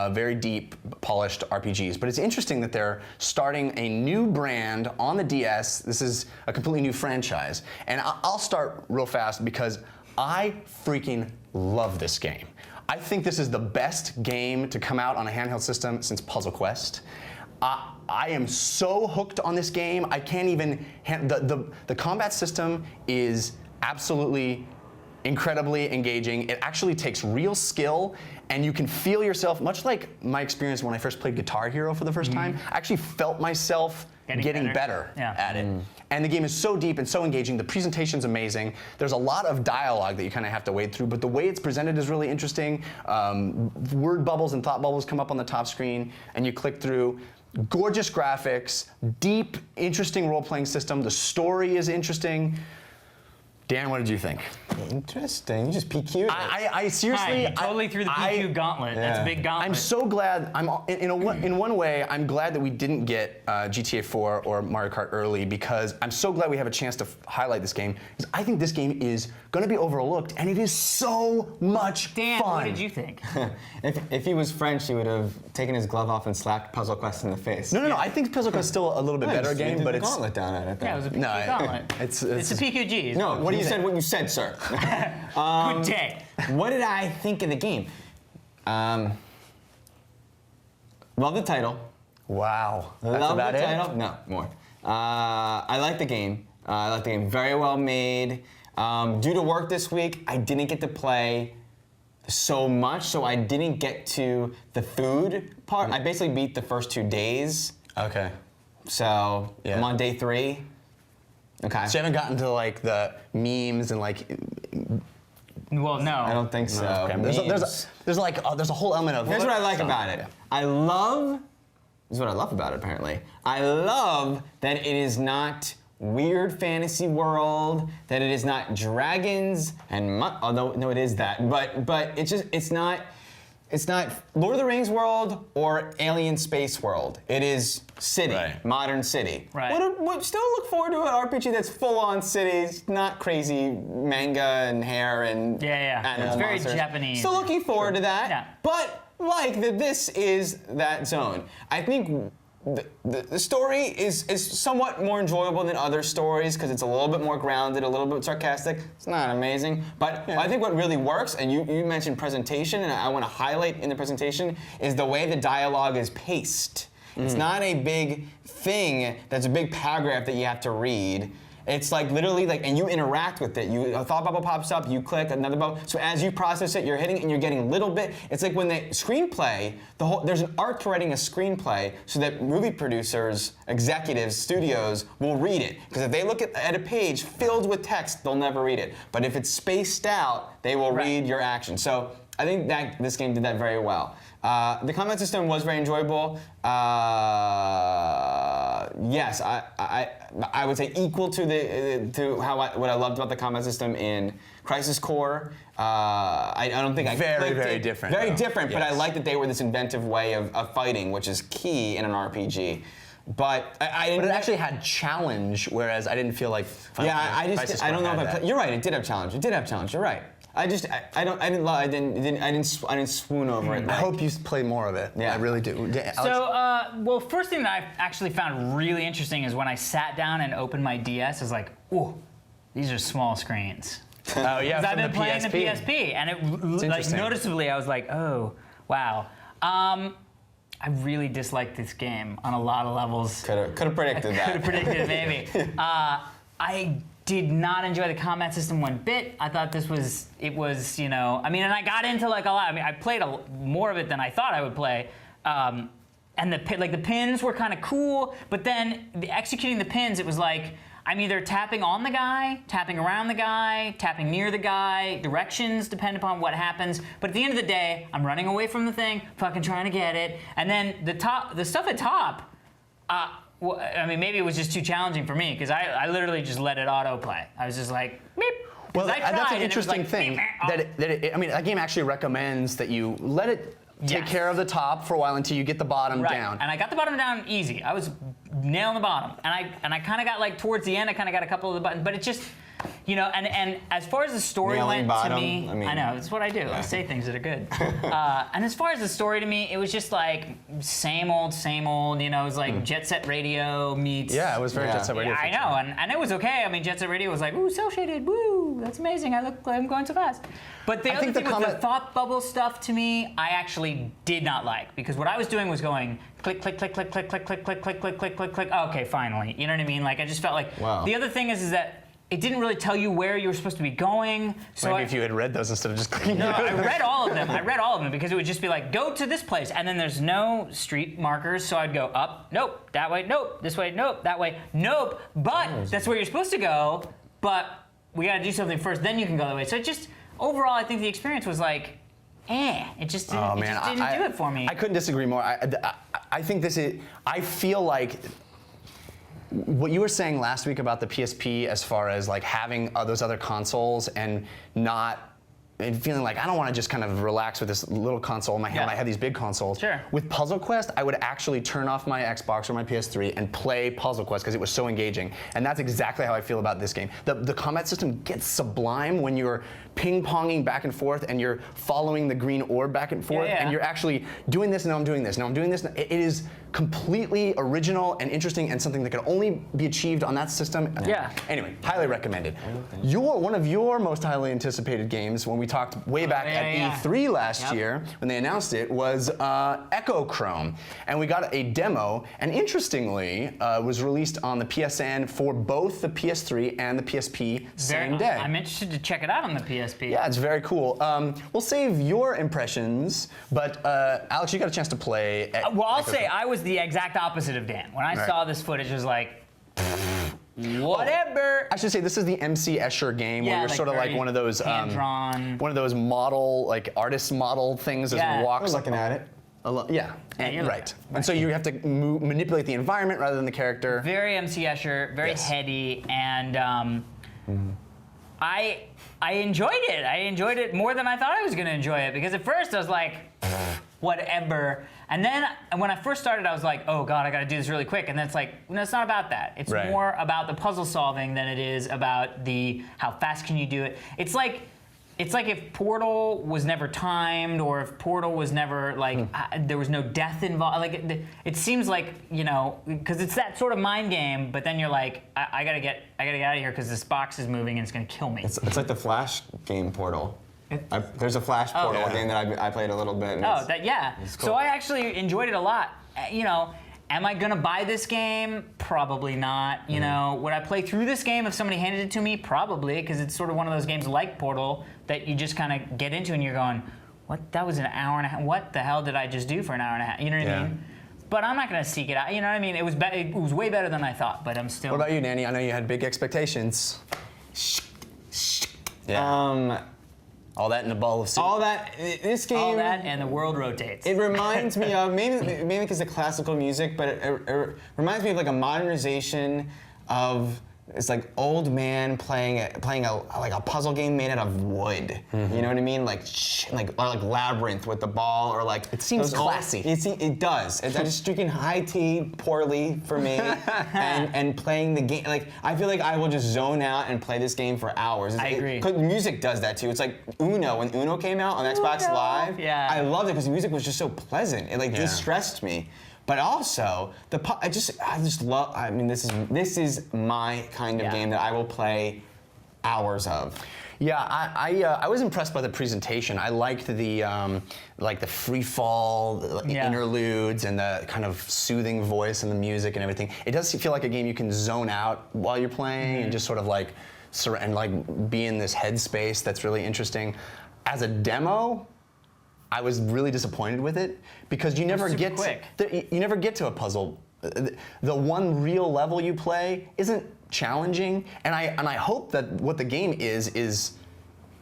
very deep, polished RPGs. But it's interesting that they're starting a new brand on the DS. This is a completely new franchise. And I'll start real fast because I freaking love this game. I think this is the best game to come out on a handheld system since Puzzle Quest. I am so hooked on this game. I can't even. The combat system is absolutely incredibly engaging. It actually takes real skill, and you can feel yourself, much like my experience when I first played Guitar Hero for the first time. I actually felt myself getting better at it. And the game is so deep and so engaging. The presentation's amazing. There's a lot of dialogue that you kind of have to wade through, but the way it's presented is really interesting. Word bubbles and thought bubbles come up on the top screen, and you click through. Gorgeous graphics, deep, interesting role-playing system. The story is interesting. Dan, what did you think? Interesting. You just PQ'd it. Hi, I seriously. you totally threw the PQ gauntlet. That's a big gauntlet. I'm so glad. In one way, I'm glad that we didn't get GTA 4 or Mario Kart early, because I'm so glad we have a chance to highlight this game. Because I think this game is going to be overlooked, and it is so much Dan, fun. what did you think? If he was French, he would have taken his glove off and slapped Puzzle Quest in the face. No. I think Puzzle Quest is still a little bit better game, but it's gauntlet down at it. Yeah, it was a PQ gauntlet. It's a PQG. No, What do you said think? what you said, sir. Good day. What did I think of the game? Love the title. Wow. That's Love about the it? title. No, more. I like the game. I like the game. Very well made. Due to work this week, I didn't get to play so much, so I didn't get to the food part. I basically beat the first 2 days. Okay. So I'm on day 3. Okay. So you haven't gotten to like the memes and like. Well, no. I don't think so. Okay. There's a whole element of. Here's what I like stuff. about it. Yeah. This is what I love about it, apparently. I love that it is not weird fantasy world, that it is not dragons and although no, it is that, but it's not Lord of the Rings world or alien space world. It is city, modern city. Right. What still look forward to an RPG that's full on cities, not crazy manga and hair and animal It's very monsters. Japanese. Still looking forward to that. Yeah. But like that, this is that zone. I think the story is somewhat more enjoyable than other stories because it's a little bit more grounded, a little bit sarcastic. It's not amazing, but I think what really works, and you mentioned presentation, and I want to highlight in the presentation, is the way the dialogue is paced. It's not a big thing that's a big paragraph that you have to read. It's like literally like, and you interact with it. A thought bubble pops up, you click another bubble. So as you process it, you're hitting it and you're getting a little bit. It's like when the screenplay, there's an art to writing a screenplay so that movie producers, executives, studios will read it. Because if they look at a page filled with text, they'll never read it. But if it's spaced out, they will read your action. So I think that this game did that very well. The combat system was very enjoyable. Yes, I would say equal to what I loved about the combat system in Crisis Core. I don't think very different. Very though. different, Yes. but I like that they were this inventive way of fighting, which is key in an RPG. But I didn't. But it actually had challenge, whereas I didn't feel like. I don't know if I. You're right. It did have challenge. It did have challenge. You're right. I didn't swoon over it. I hope you play more of it. Yeah. I really do. Alex? So, well, first thing that I actually found really interesting is when I sat down and opened my DS, I was like, ooh, these are small screens. Oh yeah, Because I've from been playing the PSP, and like interesting. noticeably, I was like, oh, wow. I really disliked this game on a lot of levels. Could have predicted that. Could have predicted it, maybe. I did not enjoy the combat system one bit. I thought it was, you know, I mean, and I got into like a lot. I mean, I played more of it than I thought I would play. And the pins were kind of cool, but then executing the pins, it was like, I'm either tapping on the guy, tapping around the guy, tapping near the guy, directions depend upon what happens, but at the end of the day, I'm running away from the thing, fucking trying to get it, and then the stuff at top, well, I mean, maybe it was just too challenging for me, because I literally just let it autoplay. I was just like, beep. Well, I tried, that's an and it was interesting like, thing. beep, I mean, that game actually recommends that you let it take care of the top for a while until you get the bottom right. down. And I got the bottom down easy. I was nailing the bottom. And I kind of got like towards the end, I kind of got a couple of the buttons, but it just, you know, and as far as the story Nailing went bottom, to me, I know, it's what I do. I say things that are good. And as far as the story to me, it was just like same old, you know, it was like Jet Set Radio meets. Yeah, it was very Jet Set Radio. Yeah, I know, and it was okay. I mean, Jet Set Radio was like, ooh, cell shaded, woo, that's amazing. I'm going so fast. But the other thing was the thought bubble stuff to me, I actually did not like, because what I was doing was going click, click, click, click, click, click, click, click, click, click, click, click, click. Okay, finally. You know what I mean? Like, I just felt like. Wow. The other thing is that it didn't really tell you where you were supposed to be going. So Maybe if you had read those instead of just clicking. No, I read all of them because it would just be like, go to this place, and then there's no street markers, so I'd go up, nope, that way, nope, this way, nope, that way, nope, but that's where you're supposed to go, but we gotta do something first, then you can go that way. So it just, overall, I think the experience was like, it just didn't, do it for me. I couldn't disagree more. I think I feel like what you were saying last week about the PSP as far as like having those other consoles and feeling like I don't want to just kind of relax with this little console in my hand. Yeah. I have these big consoles. Sure. With Puzzle Quest, I would actually turn off my Xbox or my PS3 and play Puzzle Quest because it was so engaging. And that's exactly how I feel about this game. The combat system gets sublime when you're ping-ponging back and forth and you're following the green orb back and forth and you're actually doing this, now I'm doing this, now I'm doing this. It is completely original and interesting and something that can only be achieved on that system. Yeah. Anyway, highly recommended. One of your most highly anticipated games when we talked way back at E3 last year when they announced it was Echochrome, and we got a demo, and interestingly was released on the PSN for both the PS3 and the PSP same day. I'm interested to check it out on the PSP. Yeah, it's very cool. We'll save your impressions, but Alex, you got a chance to play. Well, I'll say I was the exact opposite of Dan. When I saw this footage, it was like, whatever. I should say this is the MC Escher game where you're like sort of like very one of those hand-drawn. one of those model like artist model things Yeah. as walks. I was looking at it. Yeah, you're right. And so you have to manipulate the environment rather than the character. Very MC Escher, very heady, and I enjoyed it. I enjoyed it more than I thought I was going to enjoy it, because at first I was like, whatever. And then when I first started, I was like, oh God, I got to do this really quick. And then it's like, no, it's not about that. It's more about the puzzle solving than it is about how fast can you do it. It's like if Portal was never timed, or if Portal was never like there was no death involved. Like it seems like, you know, because it's that sort of mind game. But then you're like, I gotta get out of here because this box is moving and it's gonna kill me. It's like the Flash game Portal. There's a Flash Portal game that I played a little bit. And cool. So I actually enjoyed it a lot, you know, Am I gonna buy this game? Probably not. You know, would I play through this game if somebody handed it to me? Probably, because it's sort of one of those games like Portal that you just kind of get into and you're going, what? That was an hour and a half. What the hell did I just do for an hour and a half? You know what I mean? But I'm not gonna seek it out. You know what I mean? It was way better than I thought. But I'm still. What about you, Danny? I know you had big expectations. Yeah. All that in a bowl of soup. All that, this game. all that and the world rotates. It reminds me of, maybe because of classical music, but it reminds me of like a modernization of this like old man playing a puzzle game made out of wood. You know what I mean? Like Labyrinth with the ball, or like It seems classy. It does. It's just drinking high tea poorly for me, and playing the game. Like I feel like I will just zone out and play this game for hours. I agree. 'Cause music does that too. It's like Uno. When Uno came out on Xbox Live, Yeah. I loved it because the music was just so pleasant. It like de-stressed me. But also I just love. I mean, this is my kind of game that I will play hours of. Yeah, I was impressed by the presentation. I liked the free fall interludes and the kind of soothing voice and the music and everything. It does feel like a game you can zone out while you're playing and just sort of like be in this headspace that's really interesting. As a demo, I was really disappointed with it because you never get you never get to a puzzle. The one real level you play isn't challenging, and I hope that what the game is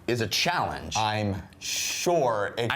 a challenge. I'm sure it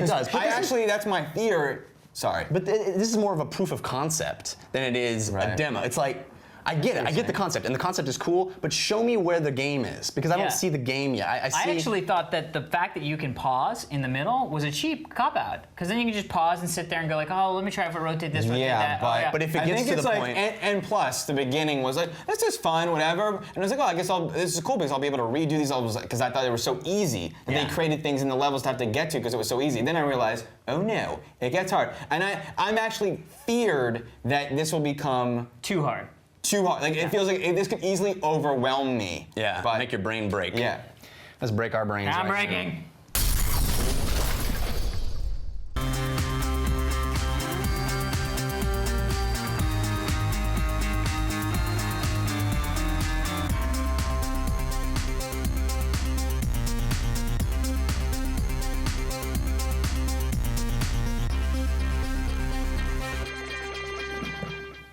does. Actually, that's my fear. Sorry. But this is more of a proof of concept than it is a demo. It's like, I get it. I get the concept, and the concept is cool, but show me where the game is, because I don't see the game yet. I actually thought that the fact that you can pause in the middle was a cheap cop-out, because then you can just pause and sit there and go like, oh, let me try if I rotate this, rotate that. But if it gets to the point... And plus, the beginning was like, this is fun, whatever, and I was like, oh, I guess this is cool because I'll be able to redo these levels, because I thought they were so easy, and they created things in the levels to have to get to because it was so easy. Then I realized, oh no, it gets hard. And I'm actually feared that this will become... Too hard. Too hard. Like it feels like this could easily overwhelm me. Yeah, but make your brain break. Yeah. Let's break our brains. I'm breaking.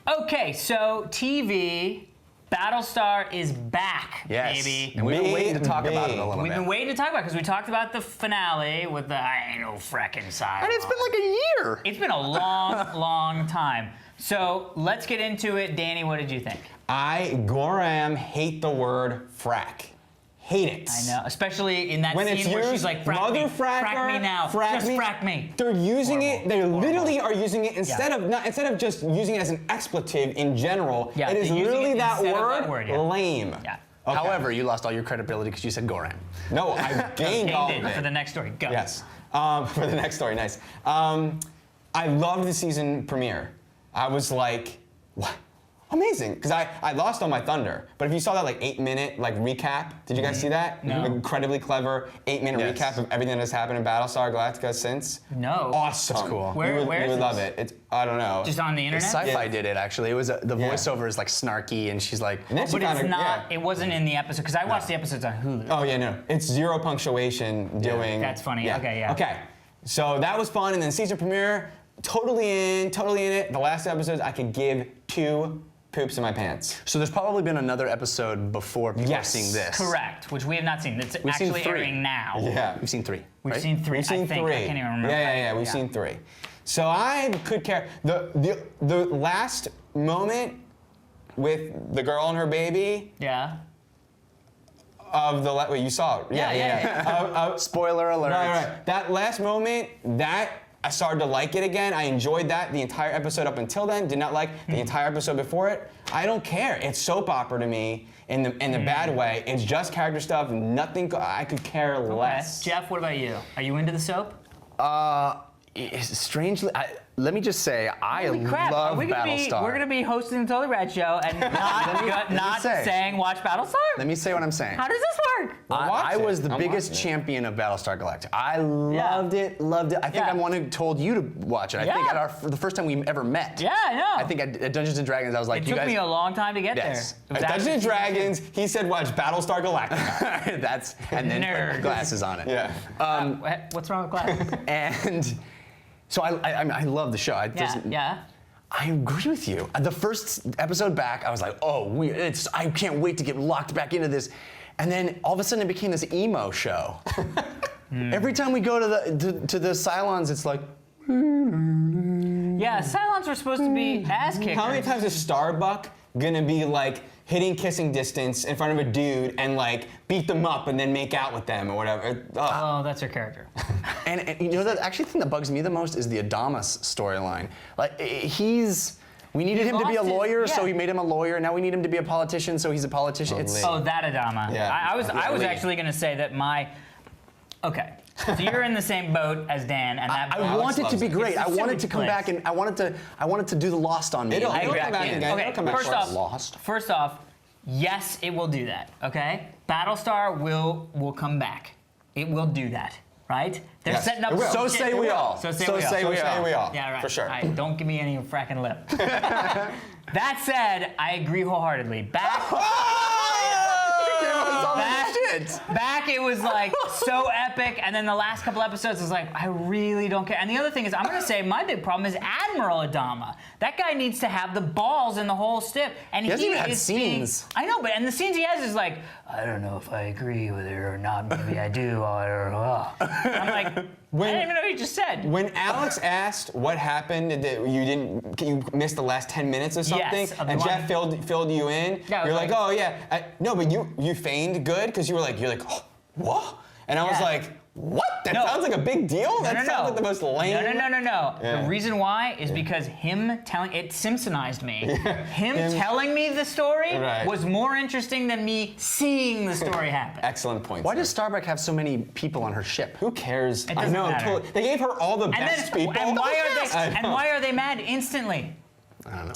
Okay, so TV, Battlestar is back, baby. And we've been waiting to talk about it a little bit. We've been waiting to talk about it because we talked about the finale with the I ain't no fracking side. And it's been like a year. It's been a long, long time. So let's get into it. Danny, what did you think? Goram, hate the word frack. Hate it. I know, especially in that when scene it's where used, she's like, frack me now, just frack me. They're using it, they literally are using it instead Yeah. of just using it as an expletive in general. Yeah, it is they're using literally it that instead of word, that word, yeah. lame. Yeah. Okay. However, you lost all your credibility because you said Goran. No, I gained all of it. For the next story, go. Yes. For the next story, nice. I loved the season premiere. I was like, what? Amazing, because I lost all my thunder. But if you saw that like 8-minute like recap, did you guys see that? No. Incredibly clever 8-minute recap of everything that has happened in Battlestar Galactica since. No. Awesome. That's cool. Where you is would this? love it. It's I don't know. Just on the internet? Sci-Fi did it actually. It was the voiceover is like snarky, and she's like, And then she But it's kinda- not, yeah. it wasn't in the episode, because I watched the episodes on Hulu. Oh yeah, no. It's zero punctuation doing. That's funny. Okay, yeah. Okay. So that was fun, and then season premiere, totally in it. The last episodes I could give 2 poops in my pants. So there's probably been another episode before people are seeing this. Correct, which we have not seen. It's We've seen actually 3. airing now. Yeah. We've seen 3. We've right? seen 3, We've seen I think. 3. I can't even remember. Yeah. We've seen 3. So I could care. The last moment with the girl and her baby Yeah. of the wait, you saw it. Yeah. Spoiler alert. Right. That last moment, I started to like it again. I enjoyed that the entire episode up until then. Did not like the entire episode before it. I don't care. It's soap opera to me in the bad way. It's just character stuff. Nothing. I could care less. Jeff, what about you? Are you into the soap? Strangely, let me just say, I Holy crap! love We're Battlestar. gonna be hosting the Totally Rad show and not say. saying watch Battlestar. Let me say what I'm saying. How does this work? I was the I'm biggest watching it. champion of Battlestar Galactica. I loved it. I think Yeah. I'm the one who told you to watch it. I think Yeah. the first time we ever met. Yeah, I know. I think at Dungeons and Dragons, I was like, It you took guys. me a long time to get Yes. there. It was At Dungeons and actually- Dragons, he said watch Battlestar Galactica. That's and then Nerd. put glasses on it. Yeah. What's wrong with glasses? And so I love the show. yeah. I agree with you. The first episode back, I was like, oh, I can't wait to get locked back into this. And then all of a sudden it became this emo show. Every time we go to the Cylons, it's like, Yeah, Cylons were supposed to be ass kickers. How many times is Starbuck gonna be like hitting kissing distance in front of a dude and like beat them up and then make out with them or whatever? Oh, that's her character. and you know, the actually thing that bugs me the most is the Adamas storyline. Like we needed him to be a lost his- lawyer, so yeah. he made him a lawyer. Now we need him to be a politician, so he's a politician. Oh, that Adama. Yeah. I was Lee. actually gonna say that Okay. So you're in the same boat as Dan, and that. I want it to be great. It's a I want it to sewage come place. back, and I wanted to do the Lost on me. It'll and come get back in. again. Okay, It'll come back first for us. off, Lost. First off, yes, it will do that. Okay, Battlestar will come back. It will do that, right? They're Yes, setting up. it will. some So shit. say we all. So say So we all. say we all. Yeah, right. For sure. All right, don't give me any fracking lip. That said, I agree wholeheartedly. Back it was like so epic, and then the last couple episodes was like, I really don't care. And the other thing is, I'm gonna say my big problem is Admiral Adama. That guy needs to have the balls in the whole stiff. And he hasn't even had is scenes. I know, but and the scenes he has is like, I don't know if I agree with it or not. Maybe I do. I'm like, I didn't even know what you just said. When Alex asked what happened, that you missed the last 10 minutes or something, Yes, of the and one- Jeff filled you in. Yeah, I you're was like, like- oh yeah, no, but you feigned good because you're like, oh, what? And I was Yeah. like, what? That No. sounds like a big deal. That sounds like the most lame. No. Yeah. The reason why is because him telling it Simpsonized me. Him telling me the story Right. was more interesting than me seeing the story happen. Excellent point. Why sir. does Starbuck have so many people on her ship? Who cares? It doesn't I know. matter. Totally. They gave her all the And best then, people. and I know. why are they mad instantly?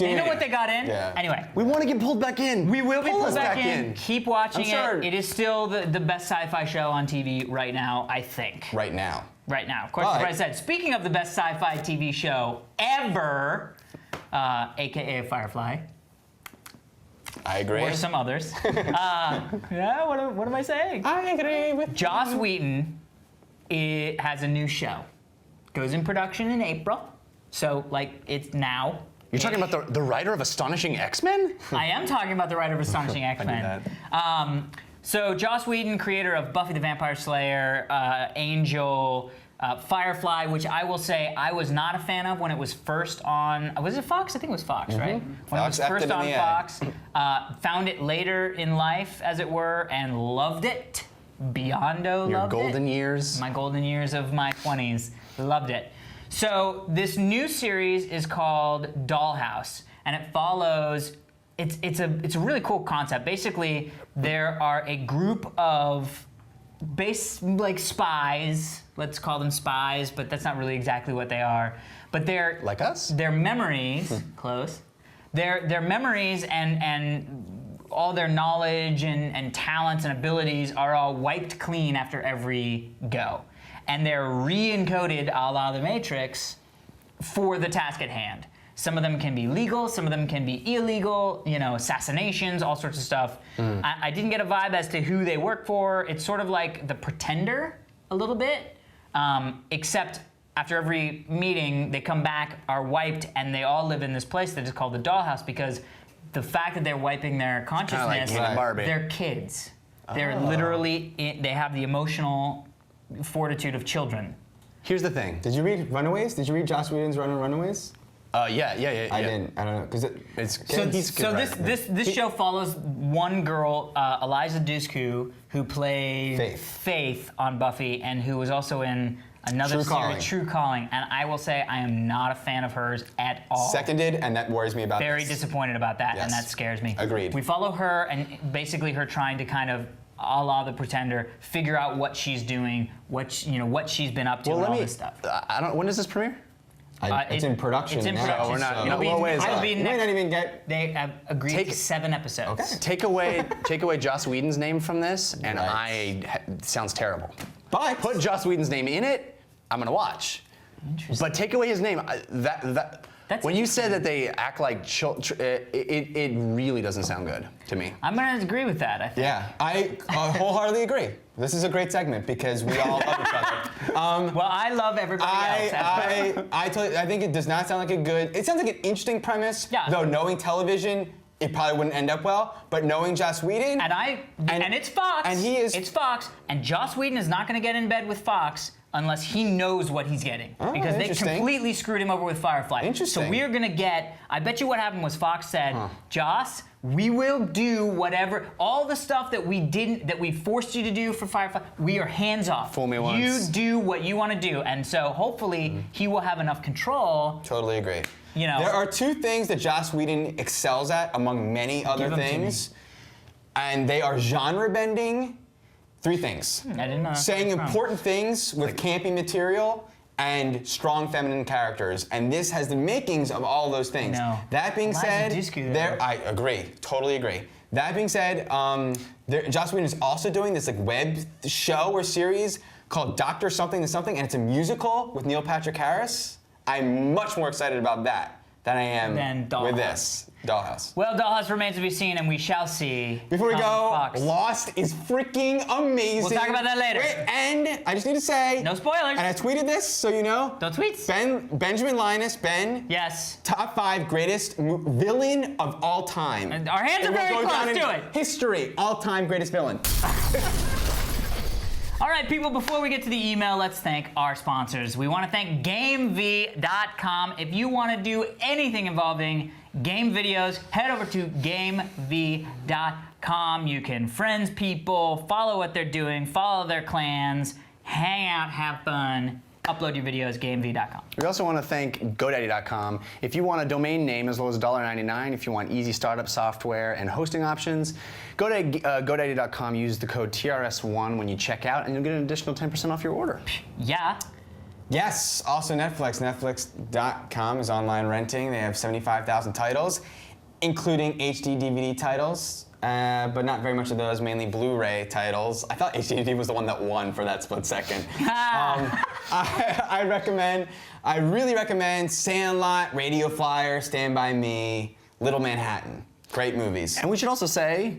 You know what they got in? Yeah. Anyway. We want to get pulled back in. We will be Pull pulled us back in. Keep watching I'm sure- it. It is still the best sci-fi show on TV right now, I think. Right now. Right now. Of course, But- what I said. Speaking of the best sci-fi TV show ever, aka Firefly, I agree. or some others. Yeah, what am I saying? I agree with Joss Whedon has a new show. Goes in production in April. So, like, it's now. You're talking about the writer of Astonishing X-Men? I am talking about the writer of Astonishing X-Men. So Joss Whedon, creator of Buffy the Vampire Slayer, Angel, Firefly, which I will say I was not a fan of when it was first on. Was it Fox? I think it was Fox, right? When Fox it was effed first it in on the egg. Fox. Found it later in life, as it were, and loved it. Beyond-o Your loved golden it. years. My golden years of my 20s. Loved it. So this new series is called Dollhouse, and it follows. It's a really cool concept. Basically, there are a group of like spies. Let's call them spies, but that's not really exactly what they are. But they're Like us? Their memories, close. Their memories and all their knowledge and talents and abilities are all wiped clean after every go. And they're re-encoded a la the Matrix for the task at hand. Some of them can be legal, some of them can be illegal, assassinations, all sorts of stuff. I didn't get a vibe as to who they work for. It's sort of like The Pretender a little bit, except after every meeting, they come back, are wiped, and they all live in this place that is called the Dollhouse because the fact that they're wiping their consciousness, Ken and Barbie. they're kids. They're literally, they have the emotional fortitude of children. Here's the thing. Did you read Runaways? Did you read Joss Whedon's Run on Runaways? Yeah. I didn't. I don't know because It's So, he's a good writer. this show follows one girl, Eliza Dushku, who plays Faith. on Buffy, and who was also in another True series, Calling. True Calling. And I will say I am not a fan of hers at all. Seconded, and that worries me about Very this. disappointed about that, and Yes. that scares me. Agreed. We follow her, and basically her trying to kind of, a la The Pretender, figure out what she's doing, what she's been up to, and all this stuff. I don't. When does this premiere? It's in production It's in now. production. we're not- so you know, it'll be- what way is it'll that? be You might next- not even get. They have agreed Take- to 7 episodes. Okay. Take away Joss Whedon's name from this, and Right. sounds terrible. But Put Joss Whedon's name in it, I'm gonna watch. But take away his name. That's When you said that they act like children, it really doesn't sound good to me. I'm gonna agree with that. I think. yeah, I wholeheartedly agree. This is a great segment because we all love each other. Well, I love everybody else. I think it does not sound like a good. It sounds like an interesting premise. Yeah. Though knowing television, it probably wouldn't end up well. But knowing Joss Whedon, and it's Fox. and he is. It's Fox, and Joss Whedon is not going to get in bed with Fox unless he knows what he's getting, because they interesting. completely screwed him over with Firefly. Interesting. So we're going to get. I bet you what happened was Fox said, Joss, we will do whatever, all the stuff that we forced you to do for Firefly. We are hands off. Fool me once. You do what you want to do, and so hopefully he will have enough control. Totally agree. You know, There are 2 things that Joss Whedon excels at among many other them to me. things, and they are genre bending. 3 things. I didn't know. Saying Wow. important things with campy material and strong feminine characters, and this has the makings of all those things. No. That being Liza said, Dushku there. I agree, totally agree. That being said, Joss Whedon is also doing this like web show or series called Doctor Something to Something, and it's a musical with Neil Patrick Harris. I'm much more excited about that than I am Than Dollhouse. with this Dollhouse. Well, Dollhouse remains to be seen, and we shall see. Before we on go, Fox. Lost is freaking amazing. We'll talk about that later. Wait, and I just need to say, No spoilers. and I tweeted this, so you know. Don't tweet. Benjamin Linus, Yes. top 5 greatest villain of all time. And our hands are It will very go close down in to it. History, all-time greatest villain. All right, people, before we get to the email, let's thank our sponsors. We want to thank GameV.com. If you want to do anything involving game videos, head over to GameV.com. You can friends people, follow what they're doing, follow their clans, hang out, have fun, upload your videos, GameV.com. We also want to thank GoDaddy.com. If you want a domain name as low as $1.99, if you want easy startup software and hosting options, go to GoDaddy.com, use the code TRS1 when you check out, and you'll get an additional 10% off your order. Yeah. Yes, also Netflix. Netflix.com is online renting. They have 75,000 titles, including HD DVD titles, but not very much of those, mainly Blu-ray titles. I thought HD DVD was the one that won for that split second. I really recommend Sandlot, Radio Flyer, Stand By Me, Little Manhattan. Great movies. And we should also say,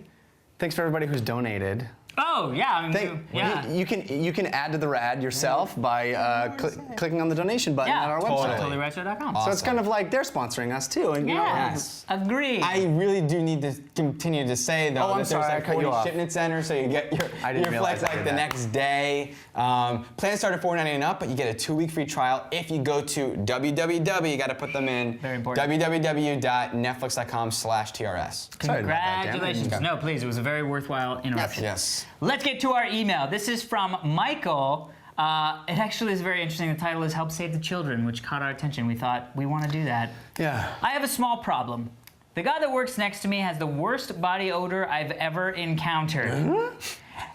thanks for everybody who's donated. Oh, yeah. I mean, yeah. You can add to the rad yourself by clicking on the donation button Yeah, at our website. TotallyRetro.com. So it's kind of like they're sponsoring us too, and you know. Yes. Agreed. I really do need to continue to say though Oh, I'm that sorry, I there's like cut you 40 off. shipment centers, so you get I your didn't realize flights I like did the that. next day. Plans start at $4.99 up, but you get a 2-week free trial if you go to www. You got to put them in. Very important. www.netflix.com/TRS. Sorry about that, Dan. Congratulations. Okay. No, please. It was a very worthwhile interruption. Yes. Let's get to our email. This is from Michael. It actually is very interesting. The title is Help Save the Children, which caught our attention. We thought we want to do that. Yeah. I have a small problem. The guy that works next to me has the worst body odor I've ever encountered.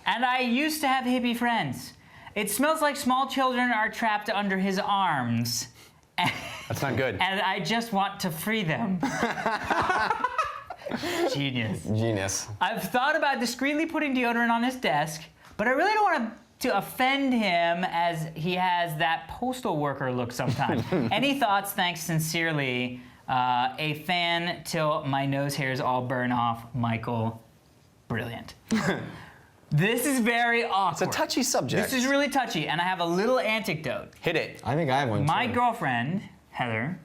And I used to have hippie friends. It smells like small children are trapped under his arms. That's not good. And I just want to free them. Genius. I've thought about discreetly putting deodorant on his desk, but I really don't want to offend him as he has that postal worker look sometimes. Any thoughts? Thanks sincerely. A fan till my nose hairs all burn off, Michael. Brilliant. This is very awkward. It's a touchy subject. This is really touchy, and I have a little anecdote. Hit it. I think I have one My too. girlfriend, Heather,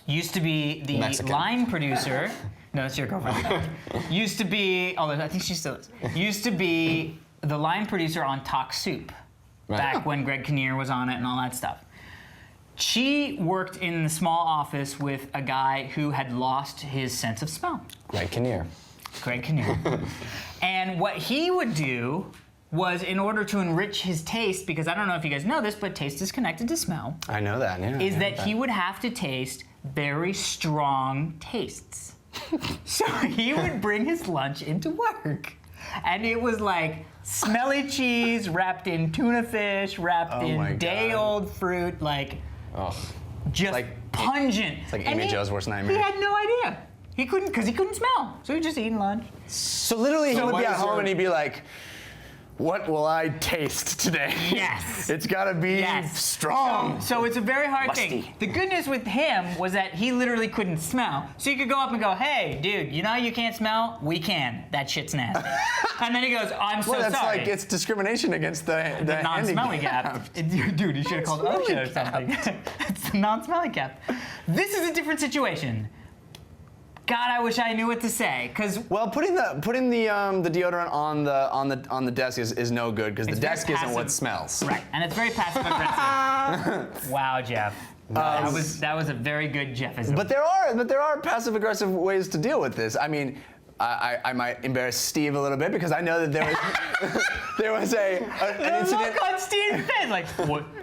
used to be the Mexican. line producer. No, that's your girlfriend. Used to be, although I think she still is. Used to be the line producer on Talk Soup, Right. back when Greg Kinnear was on it and all that stuff. She worked in the small office with a guy who had lost his sense of smell. Greg Kinnear. Greg Kinnear. And what he would do was, in order to enrich his taste, because I don't know if you guys know this, but taste is connected to smell, I know that, yeah. is that he would have to taste very strong tastes. So he would bring his lunch into work. And it was like smelly cheese wrapped in tuna fish, wrapped Oh my in God. day-old fruit, like... Oh. just Like- pungent. It's like And Amy he- Jo's worst nightmare. He had no idea. He couldn't, because he couldn't smell. So he was just eating lunch. So literally, he would what be at is home your- and he'd be like, "What will I taste today? Yes. It's gotta be Yes. strong." So it's a very hard Musty. thing. The good news with him was that he literally couldn't smell. So you could go up and go, "Hey, dude, you know how you can't smell? We can. That shit's nasty." And then he goes, "I'm so Well, that's sorry." like it's discrimination against the non-smelly handicapped. gap. Dude, you should have called OSHA or something. It's the non-smelly cap. This is a different situation. God, I wish I knew what to say, because Well, putting the deodorant on the desk is no good because the It's very desk isn't what passive. smells. right, and it's very passive aggressive. Wow, Jeff. That was a very good Jeffism. But there are passive aggressive ways to deal with this. I mean, I might embarrass Steve a little bit because I know that there was there was an the incident. look on Steve's face, like,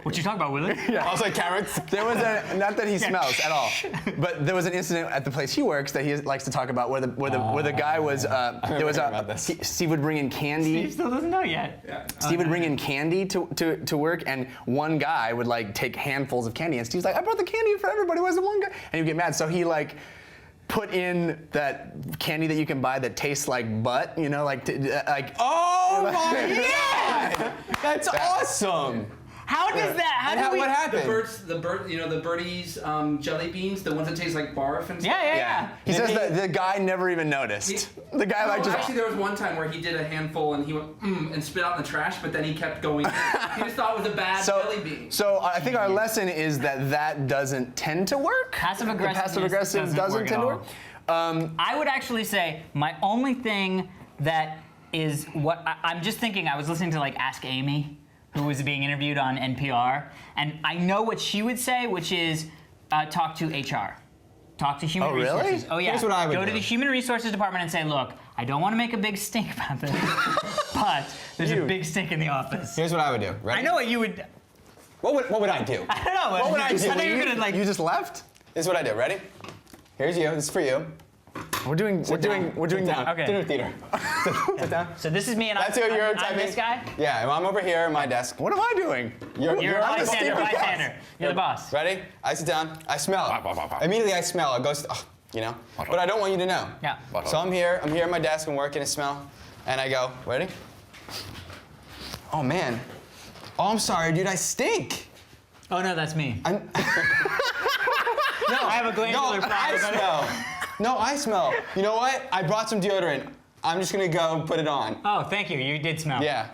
what you talking about, Willie? I was like, carrots. There was not that he smells at all, but there was an incident at the place he works that he likes to talk about where the guy was. There was about this. Steve would bring in candy. Steve still doesn't know yet. Steve would bring in candy to work, and one guy would like take handfuls of candy, and Steve's like, "I brought the candy for everybody. Where's the one guy?" And he'd get mad, so he like put in that candy that you can buy that tastes like butt, you know, like Oh my God! That's awesome. How does that? How And do we? what happened? The birdies jelly beans, the ones that taste like barf and stuff. Yeah. He says that the guy never even noticed. The guy like just. Actually, there was one time where he did a handful and he went and spit out in the trash, but then he kept going. He just thought it was a bad jelly bean. So I think our lesson is that doesn't tend to work. Passive The aggressiveness passive aggressive doesn't tend to work. I would actually say my only thing that is what I'm just thinking. I was listening to like Ask Amy, who was being interviewed on NPR, and I know what she would say, which is talk to HR. Talk to human Oh, really? resources. Oh yeah. Here's what I would Go to do. the human resources department and say, look, I don't want to make a big stink about this, but there's a big stink in the office. Here's what I would do. Ready? I know what you would. What would I do? I don't know. What would I do? I thought you were gonna like. You just left? This is what I do. Ready? Here's you. This is for you. We're doing. Sit down. Okay. Dinner theater. Sit down. So this is me and That's who you're I'm typing. this guy. Yeah, well, I'm over here at my desk. What am I doing? You're a I'm the bystander. stupid boss. Bystander. You're the boss. Ready? I sit down. I smell. Immediately I smell. It goes, you know. But I don't want you to know. Yeah. So I'm here at my desk. I'm working. I smell, and I go, ready? Oh man. Oh, I'm sorry, dude. I stink. Oh no, that's me. I'm. No, I have a glandular I problem. smell. No, I smell. You know what? I brought some deodorant. I'm just gonna go put it on. Oh, thank you. You did smell. Yeah.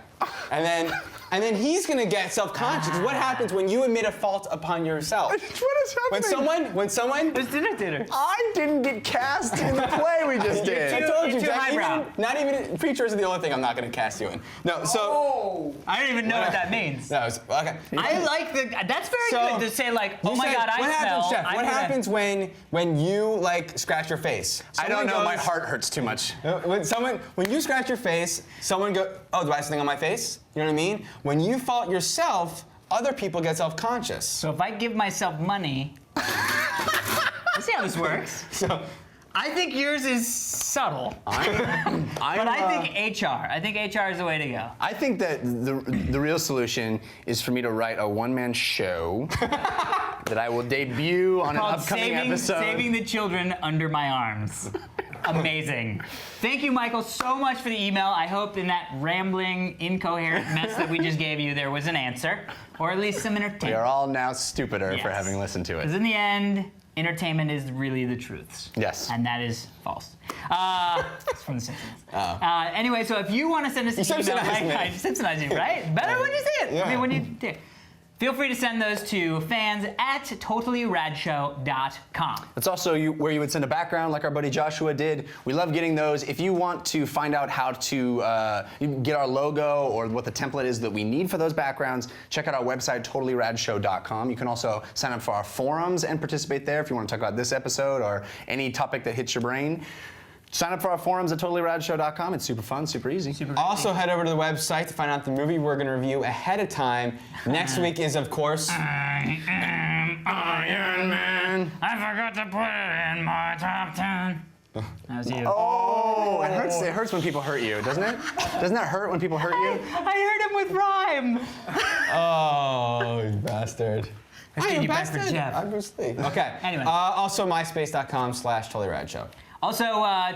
And then he's gonna get self-conscious. What happens when you admit a fault upon yourself? What is happening? When someone. It's dinner theater. I didn't get cast in the play we just I did. told you, Too Jack, highbrow. not even preachers are the only thing I'm not gonna cast you in. No, so. I don't even know what that means. No, okay. I like the. That's very So, good to say like, oh You my said, God, I what smell. happens, Chef? I'm What gonna- happens when you like scratch your face? I don't know. Someone My goes- heart hurts too much. When you scratch your face, someone go, oh, do I have something on my face? You know what I mean? When you fault yourself, other people get self-conscious. So if I give myself money, let's see how this works. So, I think yours is subtle, but I think HR. I think HR is the way to go. I think that the real solution is for me to write a one-man show that I will debut on an Called upcoming episode. Saving the Children Under My Arms. Amazing. Thank you, Michael, so much for the email. I hope in that rambling, incoherent mess that we just gave you, there was an answer, or at least some entertainment. We are all now stupider for Yes. having listened to Because it. in the end, entertainment is really the truths. Yes. And that is false. It's from The Simpsons. Anyway, so if you want to send us an email, Simpsonized me. I Simpsonized you, right? Better when you see it. Yeah. I mean, when you do. Feel free to send those to fans@totallyradshow.com. It's also where you would send a background like our buddy Joshua did. We love getting those. If you want to find out how to get our logo or what the template is that we need for those backgrounds, check out our website, totallyradshow.com. You can also sign up for our forums and participate there if you want to talk about this episode or any topic that hits your brain. Sign up for our forums at totallyradshow.com. It's super fun, super easy. also head over to the website to find out the movie we're going to review ahead of time. Next week is, of course, I am Iron Man. I forgot to put it in my top 10. That was you. Oh, it hurts when people hurt you, doesn't it? Doesn't that hurt when people hurt you? I heard him with rhyme. oh, you bastard. Let's get you back for bastard. Jeff. I'm Bruce Lee. Okay. Anyway. Also, myspace.com/TotallyRadShow. Also,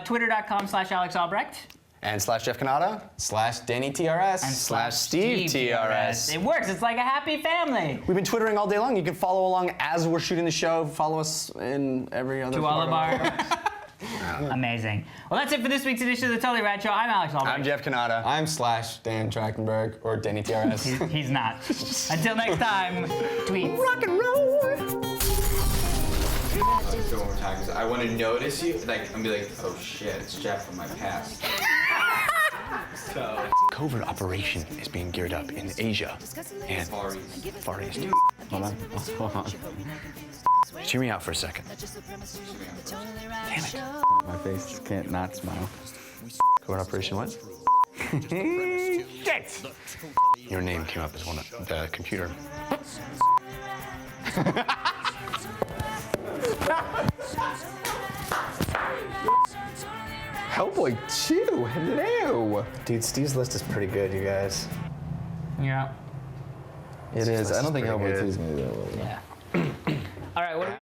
twitter.com/AlexAlbrecht. And /Jeff Canada. /DannyTRS. And /Steve TRS. It works. It's like a happy family. We've been twittering all day long. You can follow along as we're shooting the show. Follow us in every other To all part of our... Amazing. Well, that's it for this week's edition of the Totally Rad Show. I'm Alex Albrecht. I'm Jeff Canada. I'm /Dan Trachtenberg or Danny TRS. He's not. Until next time, tweet. Rock and roll. Let's go one more time because I want to notice you, like, and be like, oh shit, it's Jeff from my past. Covert operation is being geared up in Asia and Far East. Far East. Hold on. Hear me out for a second. Damn it. My face can't not smile. Covert operation what? Shit! Your name came up as one of the computer. Hellboy 2, hello. Dude, Steve's list is pretty good, you guys. Yeah. It is. I don't think pretty Hellboy good. 2 is going to be that well. Yeah. All right, what do we...